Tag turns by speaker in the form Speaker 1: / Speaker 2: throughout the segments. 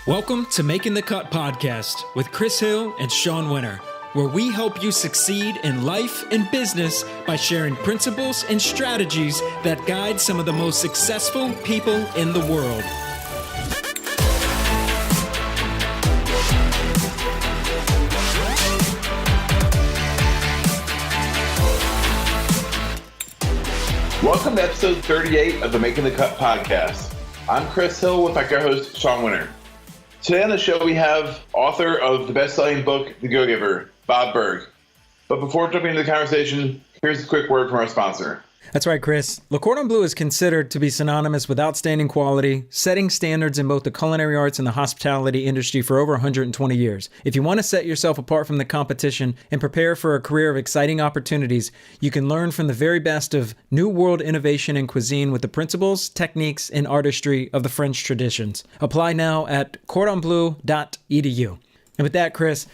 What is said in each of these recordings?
Speaker 1: Welcome to Making the Cut podcast with Chris Hill and Sean Winter, where we help you succeed in life and business by sharing principles and strategies that guide some of the most successful people in the world.
Speaker 2: Welcome to episode 38 of the Making the Cut podcast. I'm Chris Hill with my co-host Sean Winter. Today on the show, we have author of the best-selling book, The Go-Giver, Bob Burg. But before jumping into the conversation, here's a quick word from our sponsor.
Speaker 1: That's right, Chris. Le Cordon Bleu is considered to be synonymous with outstanding quality, setting standards in both the culinary arts and the hospitality industry for over 120 years. If you want to set yourself apart from the competition and prepare for a career of exciting opportunities, you can learn from the very best of New World innovation and cuisine with the principles, techniques, and artistry of the French traditions. Apply now at cordonbleu.edu. And with that, Chris,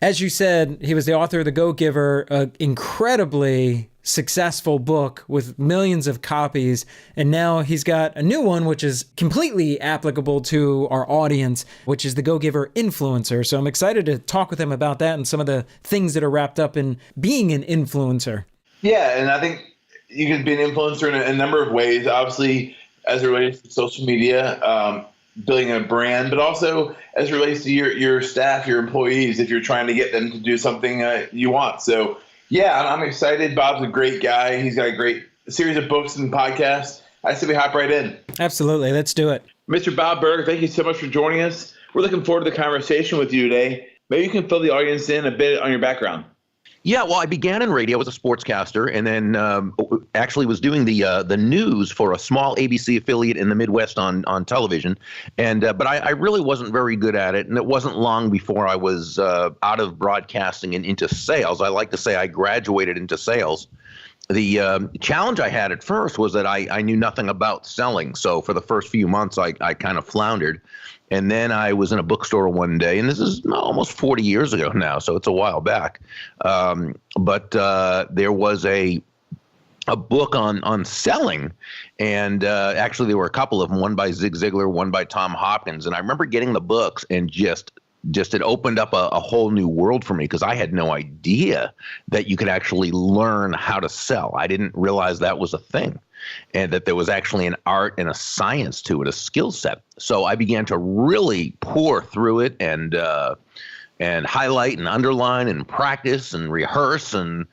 Speaker 1: as you said, he was the author of The Go-Giver, an incredibly successful book with millions of copies. And now he's got a new one, which is completely applicable to our audience, which is the Go-Giver Influencer. So I'm excited to talk with him about that and some of the things that are wrapped up in being an influencer.
Speaker 2: Yeah, and I think you can be an influencer in a number of ways. Obviously, as it relates to social media, building a brand, but also as it relates to your staff, your employees, if you're trying to get them to do something you want. So yeah, I'm excited. Bob's a great guy. He's got a great series of books and podcasts. I say we hop right in.
Speaker 1: Absolutely. Let's do it.
Speaker 2: Mr. Bob Burg, thank you so much for joining us. We're looking forward to the conversation with you today. Maybe you can fill the audience in a bit on your background.
Speaker 3: Yeah, well, I began in radio as a sportscaster, and then actually was doing the news for a small ABC affiliate in the Midwest on television. And but I really wasn't very good at it, and it wasn't long before I was out of broadcasting and into sales. I like to say I graduated into sales. The challenge I had at first was that I knew nothing about selling. So for the first few months, I kind of floundered. And then I was in a bookstore one day, and this is almost 40 years ago now, so it's a while back. But there was a book on selling, and actually there were a couple of them, one by Zig Ziglar, one by Tom Hopkins. And I remember getting the books and just it opened up a whole new world for me, because I had no idea that you could actually learn how to sell. I didn't realize that was a thing, and that there was actually an art and a science to it, a skill set. So I began to really pour through it and highlight and underline and practice and rehearse and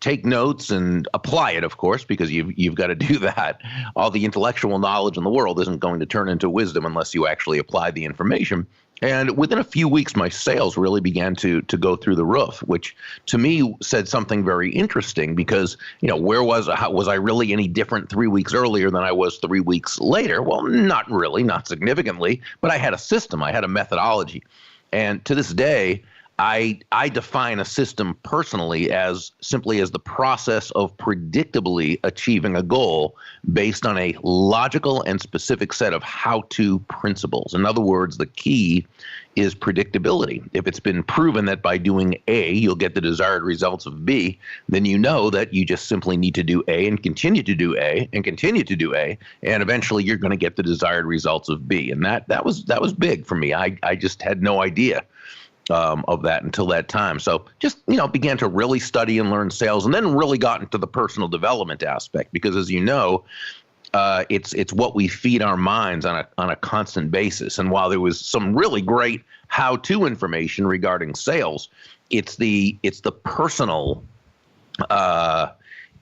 Speaker 3: take notes and apply it, of course, because you've got to do that. All the intellectual knowledge in the world isn't going to turn into wisdom unless you actually apply the information. And within a few weeks, my sales really began to go through the roof, which to me said something very interesting, because, where was I really any different 3 weeks earlier than I was 3 weeks later? Well, not really, not significantly, but I had a system, I had a methodology. And to this day, I define a system personally as simply as the process of predictably achieving a goal based on a logical and specific set of how-to principles. In other words, the key is predictability. If it's been proven that by doing A, you'll get the desired results of B, then you know that you just simply need to do A and continue to do A and continue to do A, and eventually you're going to get the desired results of B. And that was big for me. I just had no idea of that until that time. So just, began to really study and learn sales, and then really got into the personal development aspect, because as you know, it's what we feed our minds on a constant basis. And while there was some really great how-to information regarding sales, it's the personal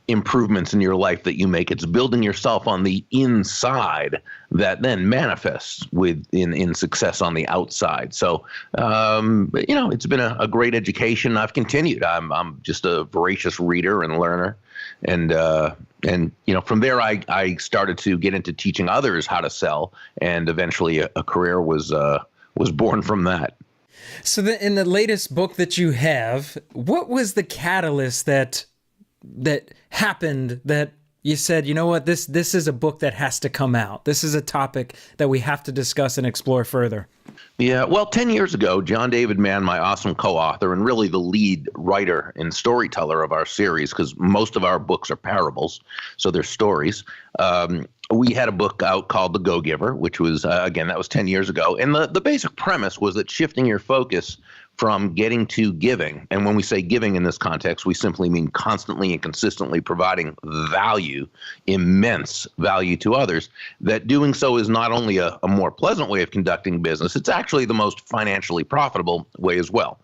Speaker 3: improvements in your life that you make. It's building yourself on the inside that then manifests in success on the outside. So, it's been a great education. I've continued. I'm just a voracious reader and learner. And from there, I started to get into teaching others how to sell, and eventually a career was born from that.
Speaker 1: So in the latest book that you have, what was the catalyst that happened that You said, you know what, this is a book that has to come out. This is a topic that we have to discuss and explore further.
Speaker 3: Yeah, well, 10 years ago, John David Mann, my awesome co-author and really the lead writer and storyteller of our series, because most of our books are parables, so they're stories. We had a book out called The Go-Giver, which was, again, that was 10 years ago. And the basic premise was that shifting your focus from getting to giving, and when we say giving in this context, we simply mean constantly and consistently providing value, immense value to others, that doing so is not only a more pleasant way of conducting business, it's actually the most financially profitable way as well.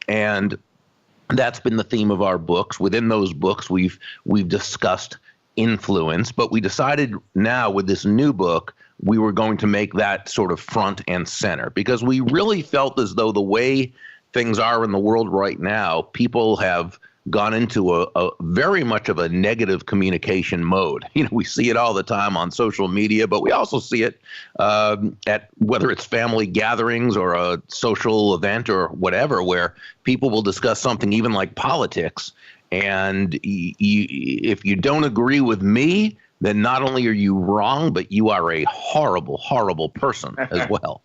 Speaker 3: And that's been the theme of our books. Within those books, we've discussed influence, but we decided now with this new book, we were going to make that sort of front and center, because we really felt as though the way things are in the world right now, people have gone into a very much of a negative communication mode. You know, we see it all the time on social media, but we also see it at whether it's family gatherings or a social event or whatever, where people will discuss something even like politics. And if you don't agree with me, then not only are you wrong, but you are a horrible, horrible person as well.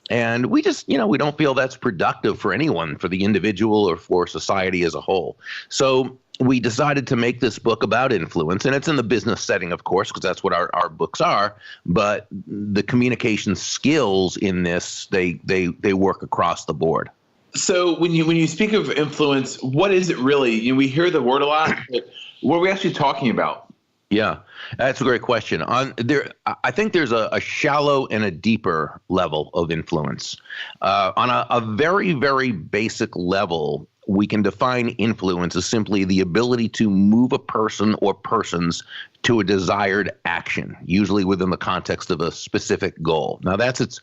Speaker 3: And we just, we don't feel that's productive for anyone, for the individual or for society as a whole. So we decided to make this book about influence, and it's in the business setting, of course, because that's what our books are. But the communication skills in this, they work across the board.
Speaker 2: So when you speak of influence, what is it really? We hear the word a lot, but what are we actually talking about?
Speaker 3: Yeah, that's a great question. I think there's a shallow and a deeper level of influence. On a very, very basic level, we can define influence as simply the ability to move a person or persons to a desired action, usually within the context of a specific goal. Now, that's its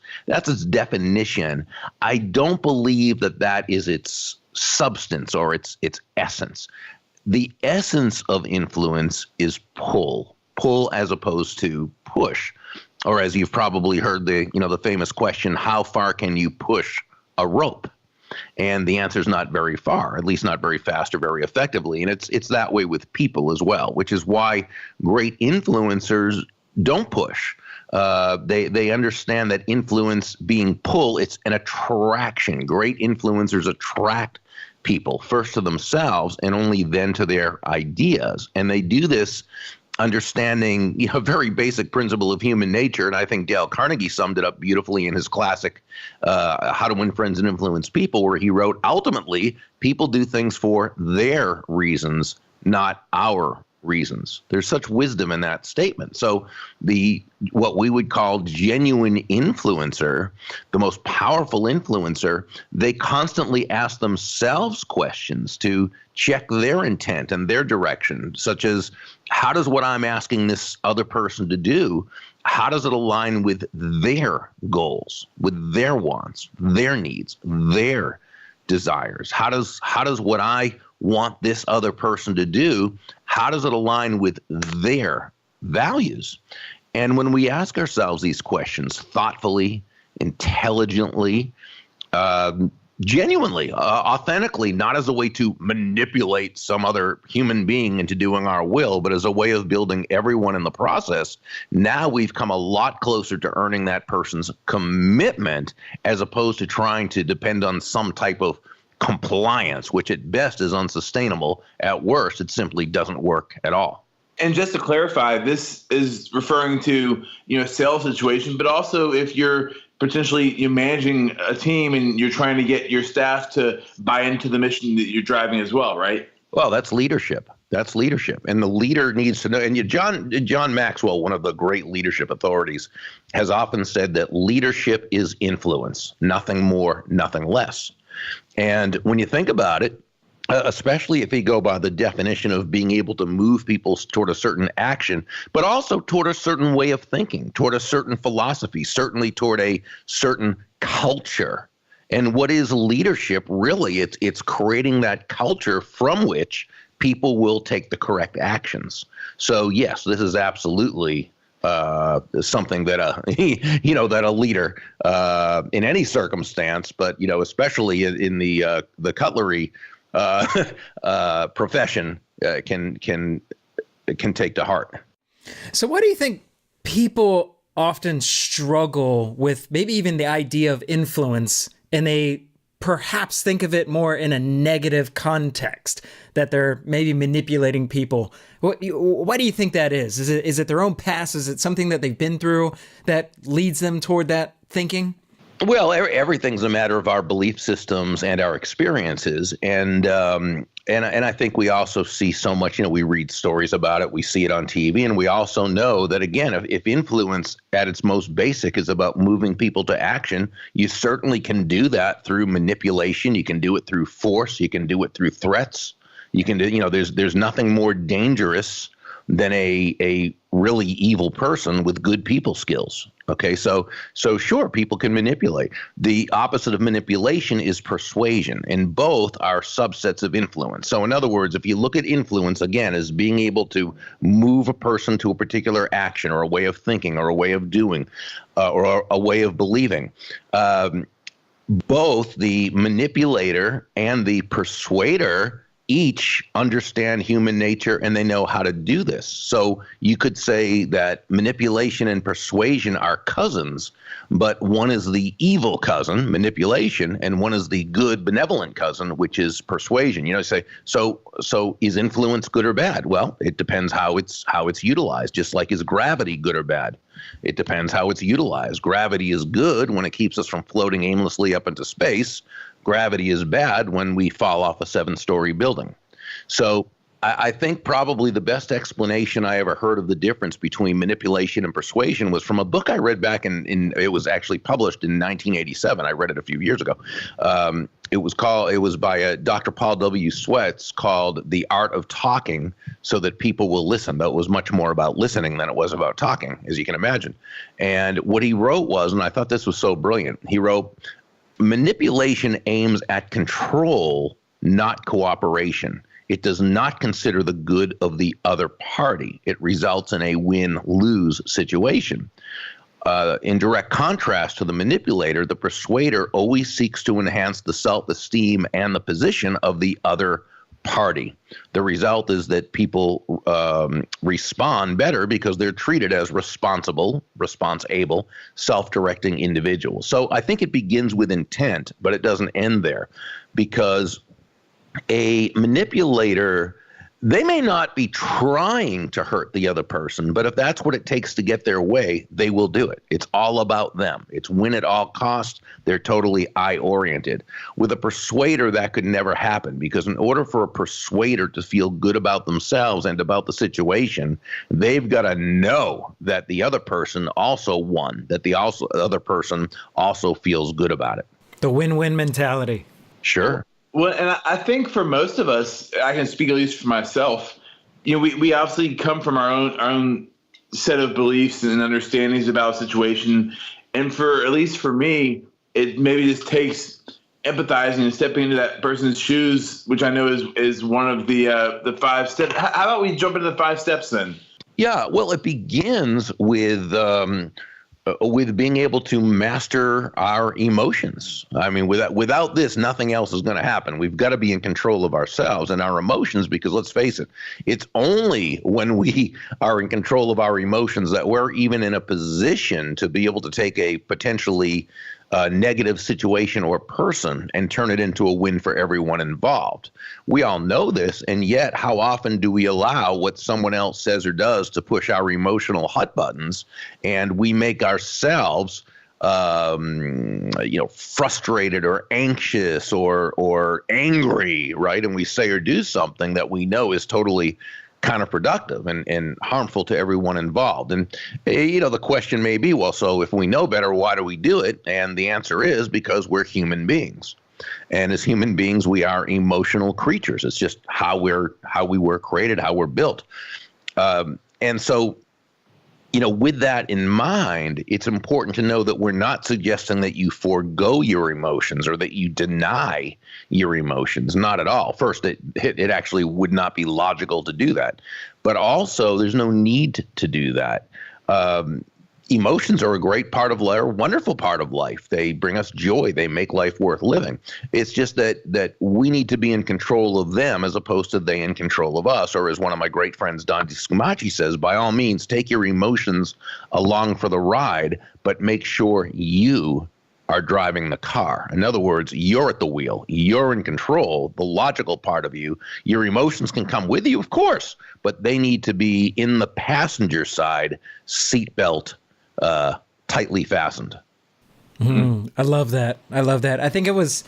Speaker 3: definition. I don't believe that is its substance or its essence. The essence of influence is pull as opposed to push. Or as you've probably heard the famous question, how far can you push a rope? And the answer is not very far, at least not very fast or very effectively. And it's that way with people as well, which is why great influencers don't push. They understand that influence being pull, it's an attraction. Great influencers attract people first to themselves and only then to their ideas. And they do this understanding a very basic principle of human nature. And I think Dale Carnegie summed it up beautifully in his classic How to Win Friends and Influence People, where he wrote, ultimately, people do things for their reasons, not our reasons. There's such wisdom in that statement. So what we would call genuine influencer, the most powerful influencer, they constantly ask themselves questions to check their intent and their direction, such as, how does what I'm asking this other person to do, how does it align with their goals, with their wants, their needs, their desires? How does what I want this other person to do, how does it align with their values? And when we ask ourselves these questions thoughtfully, intelligently, genuinely, authentically, not as a way to manipulate some other human being into doing our will, but as a way of building everyone in the process, now we've come a lot closer to earning that person's commitment, as opposed to trying to depend on some type of compliance, which at best is unsustainable. At worst, it simply doesn't work at all.
Speaker 2: And just to clarify, this is referring to, sales situation, but also if you're potentially managing a team and you're trying to get your staff to buy into the mission that you're driving as well, right?
Speaker 3: Well, that's leadership. That's leadership. And the leader needs to know. And John Maxwell, one of the great leadership authorities, has often said that leadership is influence, nothing more, nothing less. And when you think about it, especially if you go by the definition of being able to move people toward a certain action, but also toward a certain way of thinking, toward a certain philosophy, certainly toward a certain culture. And what is leadership really? It's creating that culture from which people will take the correct actions. So yes, this is absolutely something that a leader in any circumstance, but especially in the cutlery profession can take to heart.
Speaker 1: So why do you think people often struggle with maybe even the idea of influence, and they perhaps think of it more in a negative context, that they're maybe manipulating people? Why do you think that is? Is it their own past? Is it something that they've been through that leads them toward that thinking?
Speaker 3: Well, everything's a matter of our belief systems and our experiences, and I think we also see so much. We read stories about it, we see it on TV, and we also know that, again, if influence at its most basic is about moving people to action, you certainly can do that through manipulation. You can do it through force. You can do it through threats. You can do. There's nothing more dangerous than a really evil person with good people skills. Okay, so sure, people can manipulate. The opposite of manipulation is persuasion, and both are subsets of influence. So in other words, if you look at influence, again, as being able to move a person to a particular action or a way of thinking or a way of doing or a way of believing, both the manipulator and the persuader each understand human nature, and they know how to do this. So you could say that manipulation and persuasion are cousins, but one is the evil cousin, manipulation, and one is the good, benevolent cousin, which is persuasion. Say, so is influence good or bad? Well, it depends how it's utilized. Just like, is gravity good or bad? It depends how it's utilized. Gravity is good when it keeps us from floating aimlessly up into space. Gravity is bad when we fall off a 7-story building. So I think probably the best explanation I ever heard of the difference between manipulation and persuasion was from a book I read back in it was actually published in 1987. I read it a few years ago. It was by Dr. Paul W. Sweats, called The Art of Talking So That People Will Listen. Though it was much more about listening than it was about talking, as you can imagine. And what he wrote was, and I thought this was so brilliant, he wrote, manipulation aims at control, not cooperation. It does not consider the good of the other party. It results in a win-lose situation. In direct contrast to the manipulator, the persuader always seeks to enhance the self-esteem and the position of the other party. The result is that people respond better because they're treated as responsible, self-directing individuals. So I think it begins with intent, but it doesn't end there, because a manipulator, they may not be trying to hurt the other person, but if that's what it takes to get their way, they will do it. It's all about them. It's win at all costs. They're totally I-oriented. With a persuader, that could never happen, because in order for a persuader to feel good about themselves and about the situation, they've got to know that the other person also won, that the other person also feels good about it.
Speaker 1: The win-win mentality.
Speaker 3: Sure.
Speaker 2: Well, and I think for most of us, I can speak at least for myself, we obviously come from our own set of beliefs and understandings about a situation. And at least for me, it maybe just takes empathizing and stepping into that person's shoes, which I know is one of the 5 steps. How about we jump into the 5 steps then?
Speaker 3: Yeah, well, it begins with being able to master our emotions. I mean, without this, nothing else is going to happen. We've got to be in control of ourselves and our emotions, because let's face it, it's only when we are in control of our emotions that we're even in a position to be able to take a potentially negative situation or person and turn it into a win for everyone involved. We all know this, and yet how often do we allow what someone else says or does to push our emotional hot buttons, and we make ourselves frustrated or anxious or angry, right? And we say or do something that we know is totally counterproductive and harmful to everyone involved. And, the question may be, well, so if we know better, why do we do it? And the answer is because we're human beings. And as human beings, we are emotional creatures. It's just how we were created, how we're built. And so, with that in mind, it's important to know that we're not suggesting that you forego your emotions or that you deny your emotions. Not at all. First, it actually would not be logical to do that. But also, there's no need to do that. emotions are a great part of life, a wonderful part of life. They bring us joy. They make life worth living. It's just that we need to be in control of them as opposed to they in control of us. Or as one of my great friends, Don Scumaci, says, by all means, take your emotions along for the ride, but make sure you are driving the car. In other words, you're at the wheel. You're in control, the logical part of you. Your emotions can come with you, of course, but they need to be in the passenger side, seatbelt tightly fastened.
Speaker 1: I love that. I love that. I think it was,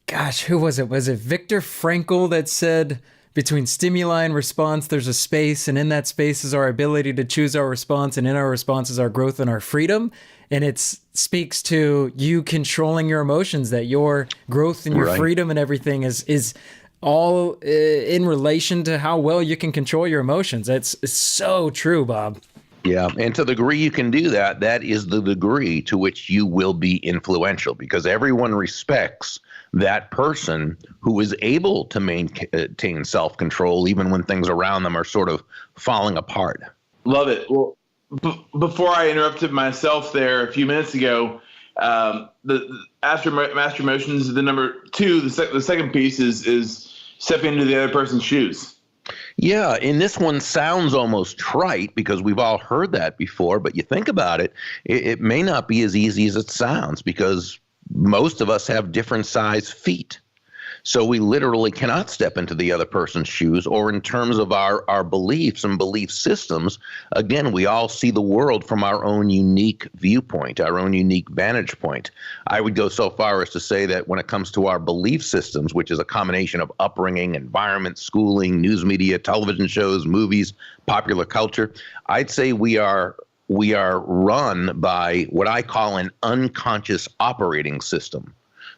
Speaker 1: gosh, who was it? Was it Viktor Frankl that said, between stimuli and response, there's a space, and in that space is our ability to choose our response, and in our response is our growth and our freedom. And it speaks to you controlling your emotions, that your growth and your freedom and everything is all in relation to how well you can control your emotions. It's so true, Bob.
Speaker 3: Yeah, and to the degree you can do that, that is the degree to which you will be influential, because everyone respects that person who is able to maintain self-control even when things around them are sort of falling apart.
Speaker 2: Love it. Well, before I interrupted myself there a few minutes ago, after master emotions, the number two, the second piece is stepping into the other person's shoes.
Speaker 3: Yeah, and this one sounds almost trite because we've all heard that before, but you think about it, it may not be as easy as it sounds, because most of us have different size feet. So we literally cannot step into the other person's shoes, or in terms of our beliefs and belief systems. Again, we all see the world from our own unique viewpoint, our own unique vantage point. I would go so far as to say that when it comes to our belief systems, which is a combination of upbringing, environment, schooling, news media, television shows, movies, popular culture, I'd say we are run by what I call an unconscious operating system.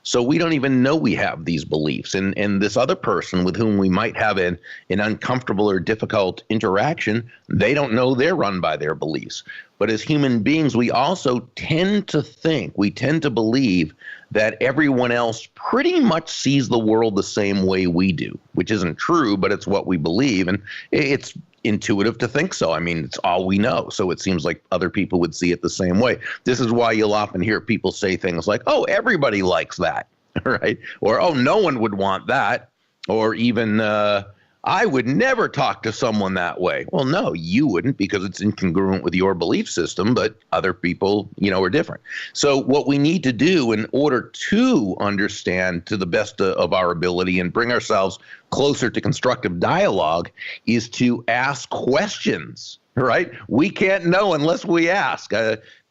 Speaker 3: So we don't even know we have these beliefs. And this other person with whom we might have an uncomfortable or difficult interaction, they don't know they're run by their beliefs. But as human beings, we also tend to believe that everyone else pretty much sees the world the same way we do, which isn't true, but it's what we believe. And it's intuitive to think so. I mean, it's all we know. So it seems like other people would see it the same way. This is why you'll often hear people say things like, oh, everybody likes that, right? Or, oh, no one would want that. Or even, I would never talk to someone that way. Well, no, you wouldn't, because it's incongruent with your belief system, but other people, are different. So what we need to do in order to understand to the best of our ability and bring ourselves closer to constructive dialogue is to ask questions, right? We can't know unless we ask.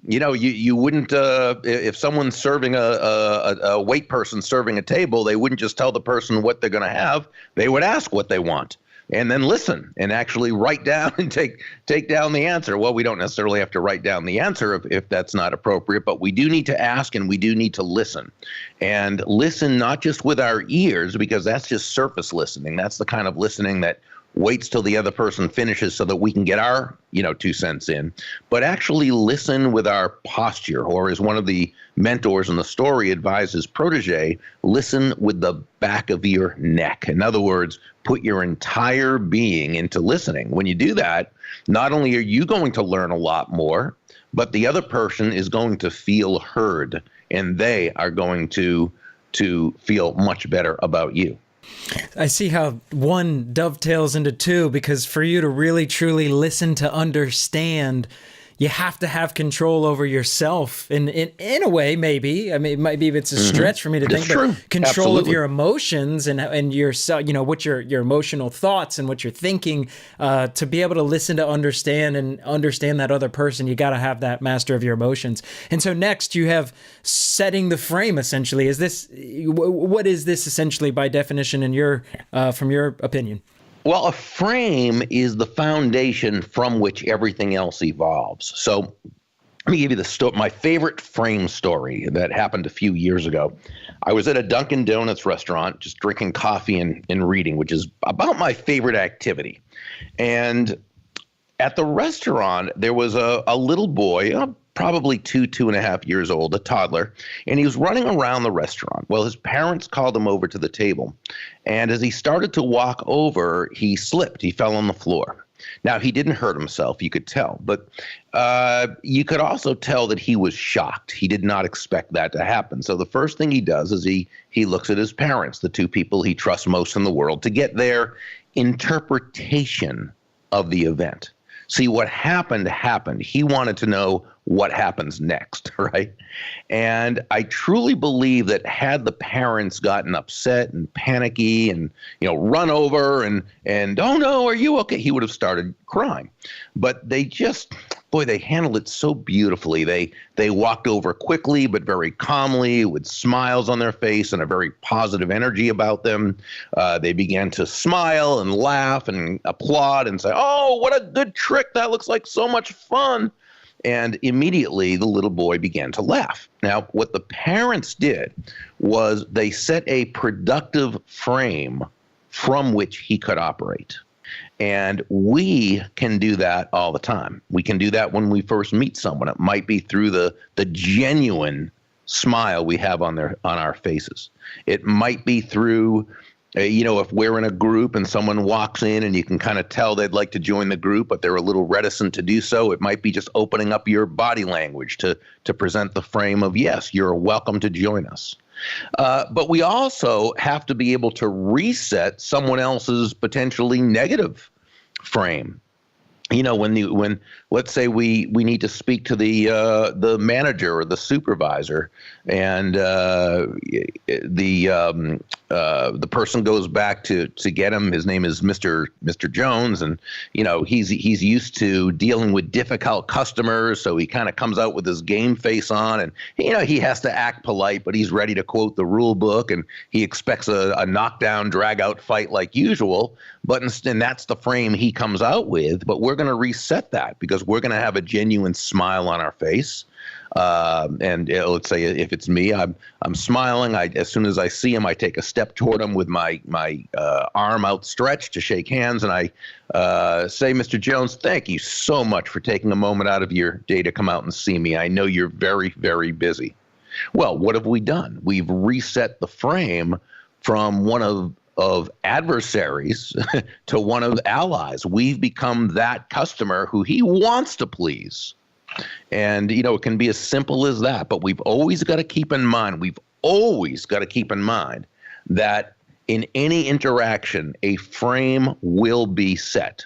Speaker 3: You wouldn't, if someone's serving a wait person serving a table, they wouldn't just tell the person what they're going to have. They would ask what they want and then listen and actually write down and take down the answer. Well, we don't necessarily have to write down the answer if that's not appropriate, but we do need to ask and we do need to listen. And listen not just with our ears, because that's just surface listening. That's the kind of listening that waits till the other person finishes so that we can get our, 2 cents in, but actually listen with our posture, or as one of the mentors in the story advised his protege, listen with the back of your neck. In other words, put your entire being into listening. When you do that, not only are you going to learn a lot more, but the other person is going to feel heard, and they are going to feel much better about you.
Speaker 1: I see how one dovetails into two, because for you to really truly listen to understand, you have to have control over yourself in a way, maybe. I mean, it might be, it's a stretch for me to think, but control of your emotions and yourself, what your emotional thoughts and what you're thinking, to be able to listen to understand and understand that other person, you got to have that master of your emotions. And so next you have setting the frame, essentially. What is this essentially by definition in from your opinion?
Speaker 3: Well, a frame is the foundation from which everything else evolves. So let me give you my favorite frame story that happened a few years ago. I was at a Dunkin' Donuts restaurant just drinking coffee and reading, which is about my favorite activity. And at the restaurant, there was a little boy, probably 2.5 years old, a toddler, and he was running around the restaurant. Well, his parents called him over to the table, and as he started to walk over, he slipped. He fell on the floor. Now, he didn't hurt himself, you could tell, but you could also tell that he was shocked. He did not expect that to happen. So the first thing he does is he looks at his parents, the two people he trusts most in the world, to get their interpretation of the event. See, what happened. He wanted to know what happens next, right? And I truly believe that had the parents gotten upset and panicky and, run over and oh no, are you okay? He would have started crying. But they they handled it so beautifully. They walked over quickly, but very calmly, with smiles on their face and a very positive energy about them. They began to smile and laugh and applaud and say, "Oh, what a good trick. That looks like so much fun." And immediately the little boy began to laugh. Now, what the parents did was they set a productive frame from which he could operate. And we can do that all the time. We can do that when we first meet someone. It might be through the genuine smile we have on our faces. It might be through, if we're in a group and someone walks in and you can kind of tell they'd like to join the group, but they're a little reticent to do so. It might be just opening up your body language to present the frame of, yes, you're welcome to join us. But we also have to be able to reset someone else's potentially negative frame. When let's say we need to speak to the manager or the supervisor, and the person goes back to get him. His name is Mr. Jones, and he's used to dealing with difficult customers, so he kind of comes out with his game face on, and he has to act polite, but he's ready to quote the rule book, and he expects a knockdown, drag out fight like usual. But instead, that's the frame he comes out with. But we're going to reset that because we're going to have a genuine smile on our face. And let's say if it's me, I'm smiling. As soon as I see him, I take a step toward him with my arm outstretched to shake hands, and I say, "Mr. Jones, thank you so much for taking a moment out of your day to come out and see me. I know you're very, very busy." Well, what have we done? We've reset the frame from one of adversaries to one of allies. We've become that customer who he wants to please. And, it can be as simple as that, but we've always got to keep in mind that in any interaction, a frame will be set.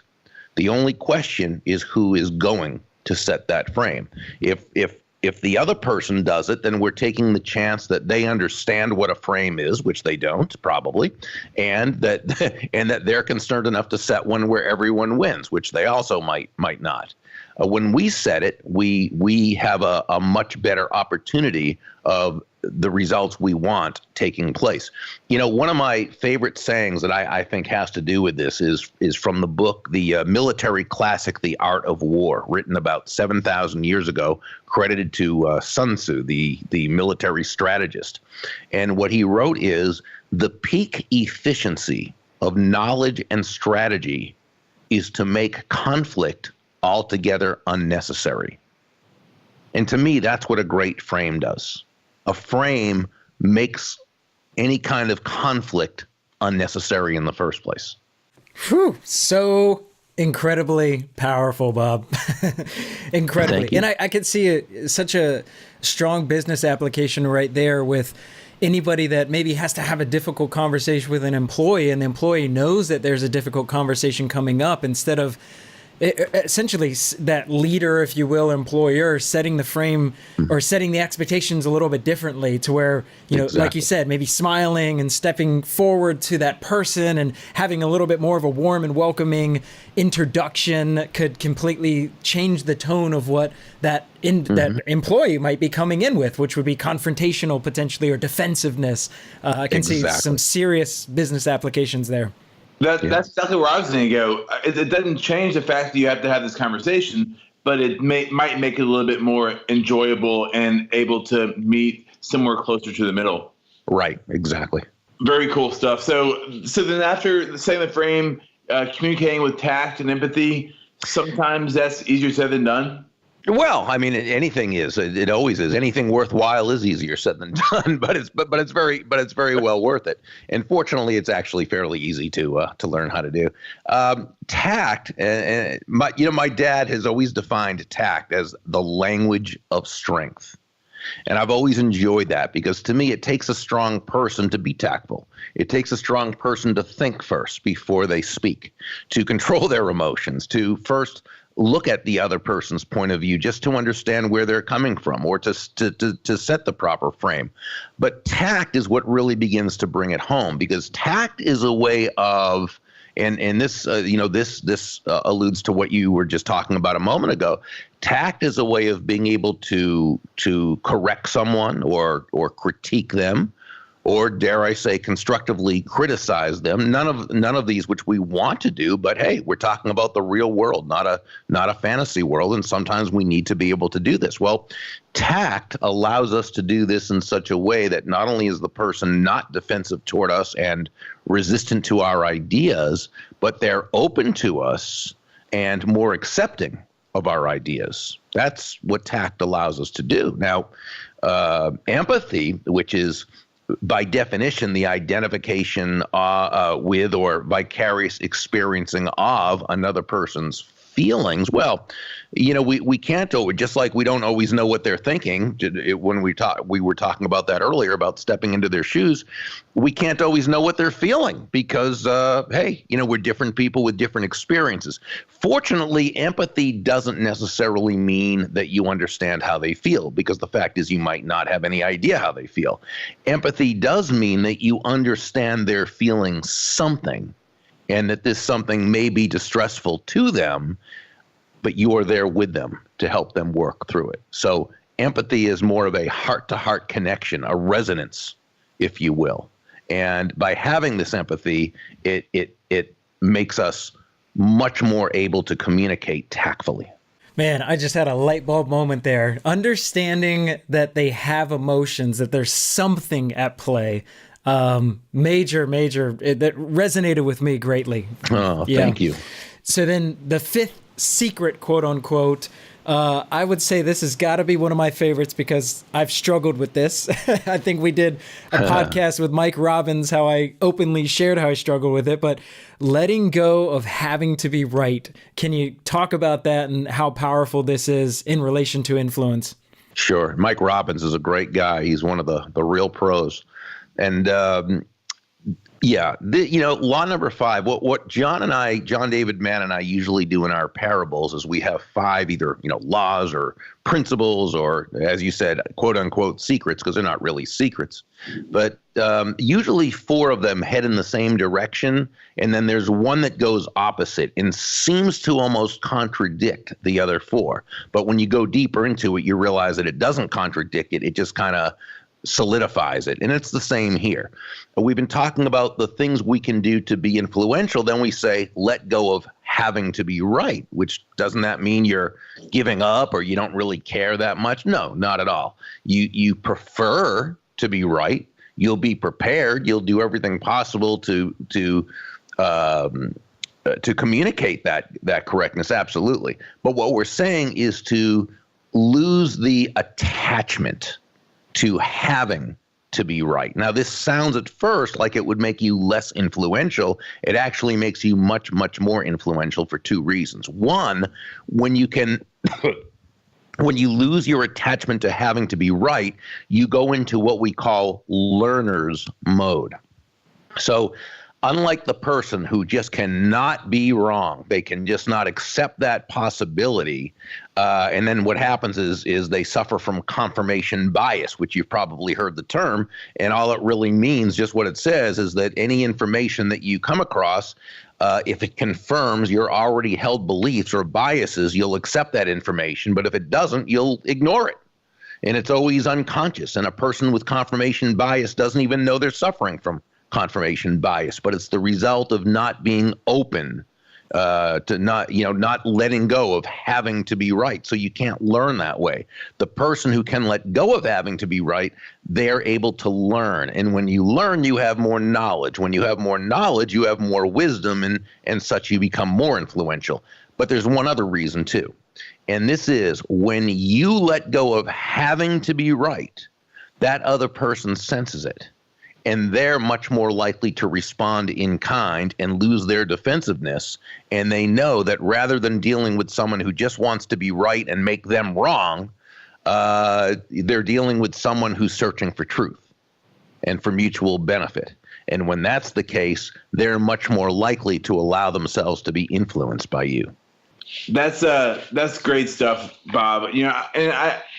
Speaker 3: The only question is who is going to set that frame. If the other person does it, then we're taking the chance that they understand what a frame is, which they don't probably, and that they're concerned enough to set one where everyone wins, which they also might not. When we set it, we have a much better opportunity of the results we want taking place. One of my favorite sayings that I think has to do with this is from the book, the military classic, The Art of War, written about 7,000 years ago, credited to Sun Tzu, the military strategist. And what he wrote is, the peak efficiency of knowledge and strategy is to make conflict altogether unnecessary. And to me, that's what a great frame does. A frame makes any kind of conflict unnecessary in the first place.
Speaker 1: Whew, so incredibly powerful, Bob. Incredibly. And I could see such a strong business application right there with anybody that maybe has to have a difficult conversation with an employee, and the employee knows that there's a difficult conversation coming up. Instead of essentially that leader, if you will, employer, setting the frame or setting the expectations a little bit differently to where, exactly, like you said, maybe smiling and stepping forward to that person and having a little bit more of a warm and welcoming introduction could completely change the tone of what that employee might be coming in with, which would be confrontational potentially or defensiveness. I can see some serious business applications there.
Speaker 2: That's exactly where I was going to go. It doesn't change the fact that you have to have this conversation, but it might make it a little bit more enjoyable and able to meet somewhere closer to the middle.
Speaker 3: Right, exactly.
Speaker 2: Very cool stuff. So then after setting the frame, communicating with tact and empathy, sometimes that's easier said than done.
Speaker 3: Well, I mean, anything is. It always is. Anything worthwhile is easier said than done, but it's very well worth it. And fortunately, it's actually fairly easy to learn how to do. Tact. My dad has always defined tact as the language of strength. And I've always enjoyed that because to me, it takes a strong person to be tactful. It takes a strong person to think first before they speak, to control their emotions, to first look at the other person's point of view just to understand where they're coming from or to set the proper frame. But tact is what really begins to bring it home, because tact is a way of, and this this alludes to what you were just talking about a moment ago. Tact is a way of being able to correct someone or critique them, or dare I say, constructively criticize them. None of these which we want to do, but hey, we're talking about the real world, not a fantasy world, and sometimes we need to be able to do this. Well, tact allows us to do this in such a way that not only is the person not defensive toward us and resistant to our ideas, but they're open to us and more accepting of our ideas. That's what tact allows us to do. Now, empathy, which is by definition the identification with or vicarious experiencing of another person's feelings. Well, we can't always, just like we don't always know what they're thinking. When we were talking about that earlier about stepping into their shoes. We can't always know what they're feeling because, hey, we're different people with different experiences. Fortunately, empathy doesn't necessarily mean that you understand how they feel, because the fact is you might not have any idea how they feel. Empathy does mean that you understand they're feeling something, and that this something may be distressful to them, but you are there with them to help them work through it. So empathy is more of a heart-to-heart connection, a resonance, if you will. And by having this empathy, it makes us much more able to communicate tactfully.
Speaker 1: Man, I just had a light bulb moment there. Understanding that they have emotions, that there's something at play. Major, that resonated with me greatly.
Speaker 3: Oh, thank you.
Speaker 1: So then the fifth secret, quote unquote, I would say this has got to be one of my favorites because I've struggled with this. I think we did a podcast with Mike Robbins, how I openly shared how I struggled with it, but letting go of having to be right. Can you talk about that and how powerful this is in relation to influence?
Speaker 3: Sure. Mike Robbins is a great guy. He's one of the real pros. And law number 5, what John David Mann and I usually do in our parables is we have 5 either, laws or principles or, as you said, quote unquote, secrets, because they're not really secrets. But usually 4 of them head in the same direction. And then there's one that goes opposite and seems to almost contradict the other 4. But when you go deeper into it, you realize that it doesn't contradict it. It just kind of solidifies it. And it's the same here. We've been talking about the things we can do to be influential. Then we say, let go of having to be right, which doesn't that mean you're giving up or you don't really care that much? No, not at all. You prefer to be right. You'll be prepared. You'll do everything possible to communicate that correctness. Absolutely. But what we're saying is to lose the attachment to having to be right. Now, this sounds at first like it would make you less influential. It actually makes you much, much more influential for 2 reasons. One, when you lose your attachment to having to be right, you go into what we call learner's mode. So unlike the person who just cannot be wrong, they can just not accept that possibility. And then what happens is they suffer from confirmation bias, which you've probably heard the term. And all it really means, just what it says, is that any information that you come across, if it confirms your already held beliefs or biases, you'll accept that information. But if it doesn't, you'll ignore it. And it's always unconscious. And a person with confirmation bias doesn't even know they're suffering from confirmation bias, but it's the result of not being open to not letting go of having to be right. So you can't learn that way. The person who can let go of having to be right, they're able to learn. And when you learn, you have more knowledge. When you have more knowledge, you have more wisdom, and such you become more influential. But there's one other reason too. And this is when you let go of having to be right, that other person senses it. And they're much more likely to respond in kind and lose their defensiveness. And they know that rather than dealing with someone who just wants to be right and make them wrong, they're dealing with someone who's searching for truth and for mutual benefit. And when that's the case, they're much more likely to allow themselves to be influenced by you.
Speaker 2: That's great stuff, Bob. And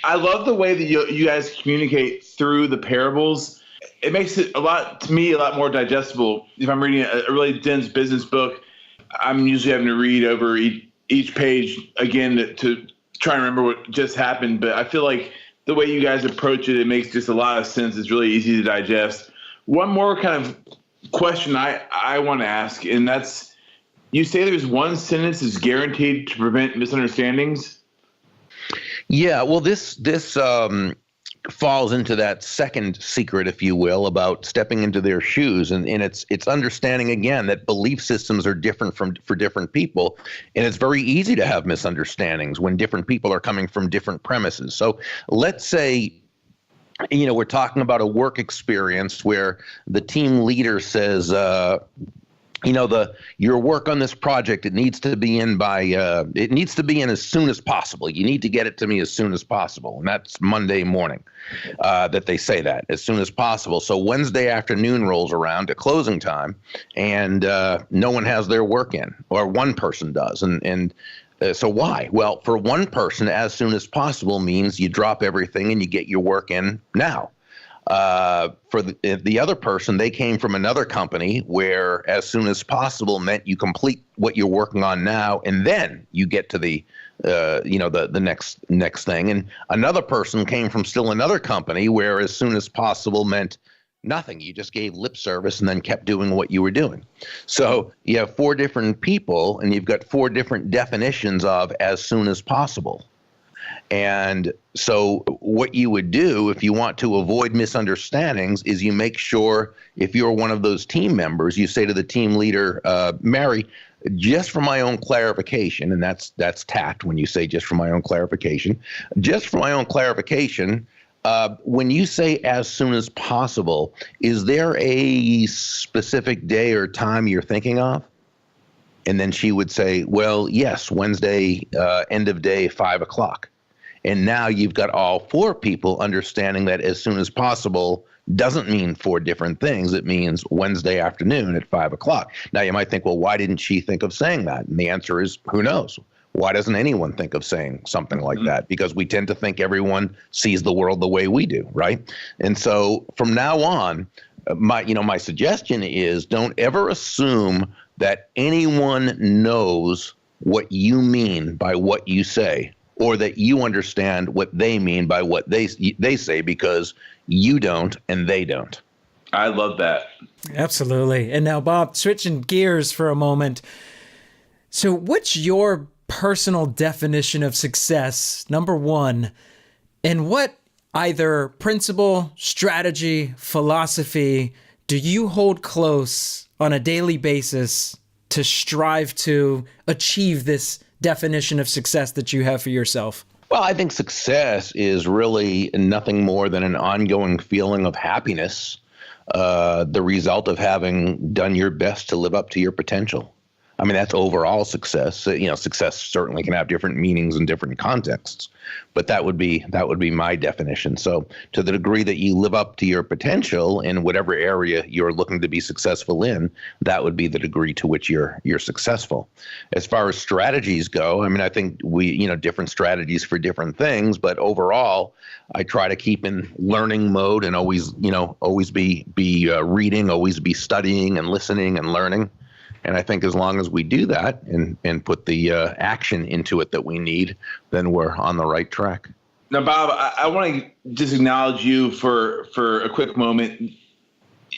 Speaker 2: I love the way that you guys communicate through the parables. It makes it a lot more digestible. If I'm reading a really dense business book, I'm usually having to read over each page again to try and remember what just happened. But I feel like the way you guys approach it makes just a lot of sense. It's really easy to digest. One more kind of question I want to ask, and that's, you say there's one sentence is guaranteed to prevent misunderstandings?
Speaker 3: Yeah, well, this falls into that second secret, if you will, about stepping into their shoes. And it's understanding, again, that belief systems are different for different people. And it's very easy to have misunderstandings when different people are coming from different premises. So let's say, we're talking about a work experience where the team leader says, your work on this project, it needs to be in as soon as possible. You need to get it to me as soon as possible. And that's Monday morning that they say that, as soon as possible. So Wednesday afternoon rolls around at closing time, and no one has their work in, or one person does. So why? Well, for one person, as soon as possible means you drop everything and you get your work in now. For the other person, they came from another company where as soon as possible meant you complete what you're working on now, and then you get to the next thing. And another person came from still another company where as soon as possible meant nothing. You just gave lip service and then kept doing what you were doing. So you have four different people, and you've got four different definitions of as soon as possible. And so what you would do if you want to avoid misunderstandings is you make sure, if you're one of those team members, you say to the team leader, Mary, just for my own clarification, and that's tact when you say just for my own clarification, when you say as soon as possible, is there a specific day or time you're thinking of? And then she would say, well, yes, Wednesday, end of day, 5:00. And now you've got all four people understanding that as soon as possible doesn't mean four different things. It means Wednesday afternoon at 5:00. Now you might think, well, why didn't she think of saying that? And the answer is, who knows? Why doesn't anyone think of saying something like that? Because we tend to think everyone sees the world the way we do, right? And so from now on, my suggestion is don't ever assume that anyone knows what you mean by what you say, or that you understand what they mean by what they say, because you don't and they don't.
Speaker 2: I love that.
Speaker 1: Absolutely. And now, Bob, switching gears for a moment. So what's your personal definition of success, number one, and what either principle, strategy, philosophy do you hold close on a daily basis to strive to achieve this definition of success that you have for yourself?
Speaker 3: Well, I think success is really nothing more than an ongoing feeling of happiness, the result of having done your best to live up to your potential. I mean, that's overall success. Success certainly can have different meanings in different contexts, but that would be my definition. So to the degree that you live up to your potential in whatever area you're looking to be successful in, that would be the degree to which you're successful. As far as strategies go, I mean, I think we, different strategies for different things, but overall, I try to keep in learning mode and always be reading, always be studying and listening and learning. And I think as long as we do that and put the action into it that we need, then we're on the right track.
Speaker 2: Now, Bob, I want to just acknowledge you for a quick moment.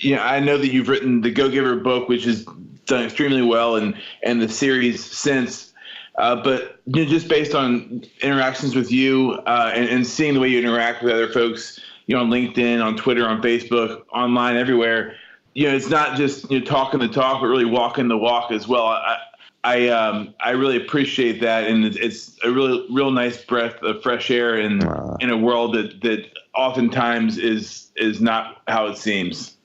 Speaker 2: I know that you've written the Go-Giver book, which has done extremely well, and the series since. But just based on interactions with you and seeing the way you interact with other folks, on LinkedIn, on Twitter, on Facebook, online, everywhere. It's not just talking the talk, but really walking the walk as well. I really appreciate that, and it's a real nice breath of fresh air in a world that oftentimes is not how it seems.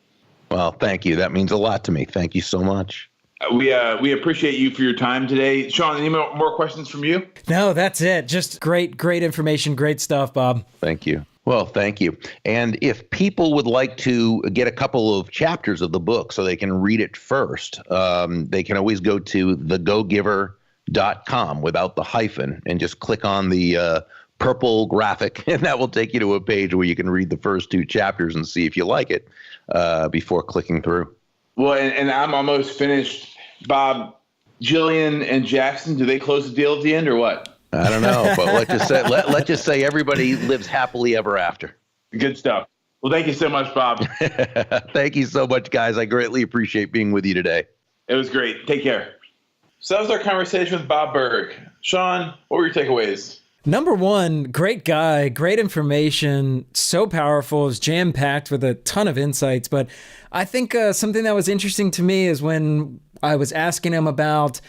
Speaker 3: Well, thank you. That means a lot to me. Thank you so much.
Speaker 2: We appreciate you for your time today. Sean, any more questions from you?
Speaker 1: No, that's it. Just great information. Great stuff, Bob.
Speaker 3: Thank you. Well, thank you. And if people would like to get a couple of chapters of the book so they can read it first, they can always go to thegogiver.com without the hyphen and just click on the purple graphic, and that will take you to a page where you can read the first 2 chapters and see if you like it before clicking through.
Speaker 2: Well, and I'm almost finished. Bob, Jillian and Jackson, do they close the deal at the end or what?
Speaker 3: I don't know, but let's just say everybody lives happily ever after.
Speaker 2: Good stuff. Well, thank you so much, Bob.
Speaker 3: Thank you so much, guys. I greatly appreciate being with you today.
Speaker 2: It was great. Take care. So that was our conversation with Bob Burg. Sean, what were your takeaways?
Speaker 1: Number one, great guy, great information, so powerful, is jam-packed with a ton of insights. But I think something that was interesting to me is when I was asking him about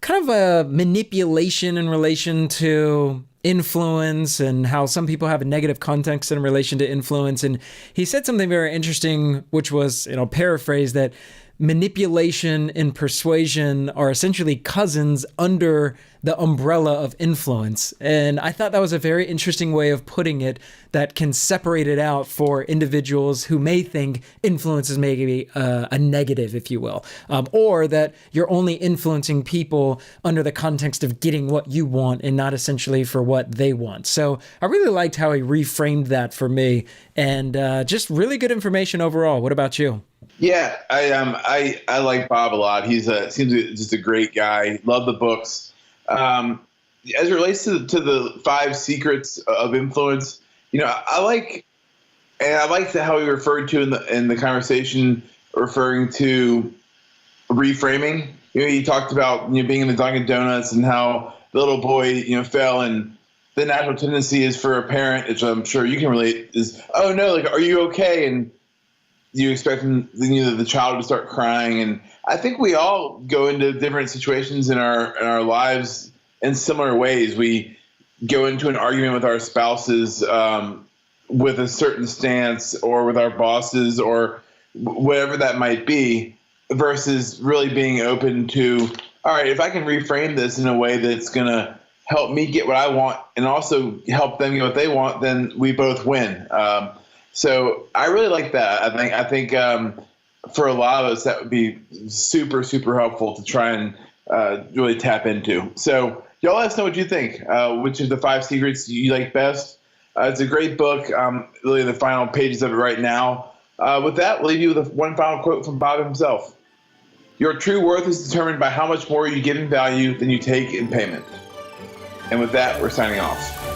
Speaker 1: kind of a manipulation in relation to influence and how some people have a negative context in relation to influence. And he said something very interesting, which was, paraphrase, that manipulation and persuasion are essentially cousins under the umbrella of influence. And I thought that was a very interesting way of putting it that can separate it out for individuals who may think influence is maybe a negative, if you will, or that you're only influencing people under the context of getting what you want and not essentially for what they want. So I really liked how he reframed that for me, and just really good information overall. What about you?
Speaker 2: Yeah, I like Bob a lot. He's seems just a great guy. Love the books. As it relates to the 5 secrets of influence, I like how he referred to in the conversation, referring to reframing. He talked about being in the Dunkin' Donuts and how the little boy fell, and the natural tendency is for a parent, which I'm sure you can relate, is, oh no, like, are you okay? And you expect the child to start crying. And I think we all go into different situations in our lives in similar ways. We go into an argument with our spouses with a certain stance, or with our bosses, or whatever that might be, versus really being open to, all right, if I can reframe this in a way that's going to help me get what I want and also help them get what they want, then we both win. So I really like that. I think for a lot of us, that would be super, super helpful to try and really tap into. So y'all let us know what you think. Which of the 5 secrets you like best? It's a great book. Really in the final pages of it right now. With that, we'll leave you with one final quote from Bob himself. Your true worth is determined by how much more you give in value than you take in payment. And with that, we're signing off.